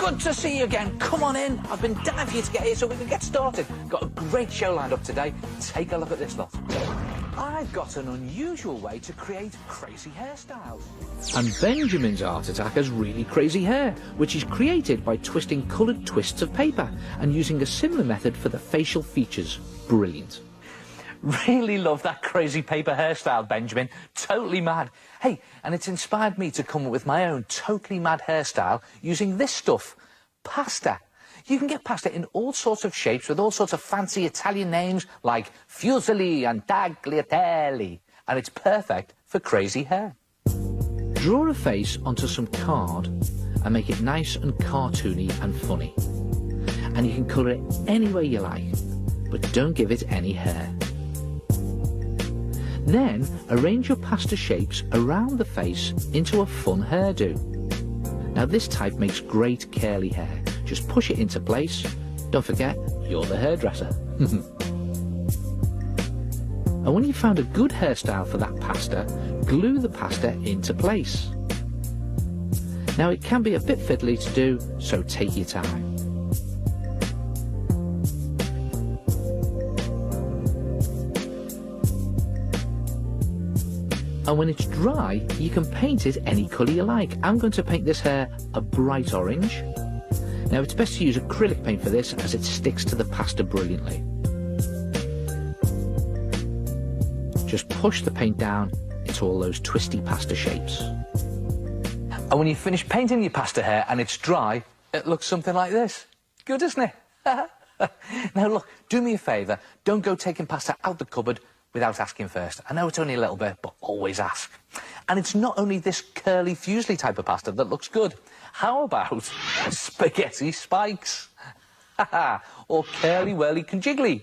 Good to see you again. Come on in. I've been dying for you to get here so we can get started. Got a great show lined up today. Take a look at this lot. I've got an unusual way to create crazy hairstyles. And Benjamin's art attack has really crazy hair, which is created by twisting coloured twists of paper and using a similar method for the facial features. Brilliant. Really love that crazy paper hairstyle, Benjamin. Totally mad. Hey, and it's inspired me to come up with my own totally mad hairstyle using this stuff, pasta. You can get pasta in all sorts of shapes with all sorts of fancy Italian names like fusilli and tagliatelle, and it's perfect for crazy hair. Draw a face onto some card and make it nice and cartoony and funny. And you can colour it any way you like, but don't give it any hair. Then arrange your pasta shapes around the face into a fun hairdo. Now this type makes great curly hair. Just push it into place. Don't forget, you're the hairdresser. And when you've found a good hairstyle for that pasta, glue the pasta into place. Now it can be a bit fiddly to do, so take your time. And when it's dry, you can paint it any colour you like. I'm going to paint this hair a bright orange. Now it's best to use acrylic paint for this as it sticks to the pasta brilliantly. Just push the paint down into all those twisty pasta shapes. And when you finish painting your pasta hair and it's dry, it looks something like this. Good, isn't it? Now look, do me a favour, don't go taking pasta out the cupboard without asking first. I know it's only a little bit, but always ask. And it's not only this curly fusilli type of pasta that looks good. How about spaghetti spikes? Or curly whirly conjiggly?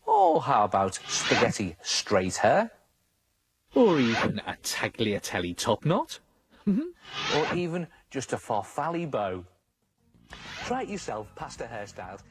Or how about spaghetti straight hair? Or even a tagliatelle top knot? Or even just a farfalle bow? Try it yourself, pasta hairstyles.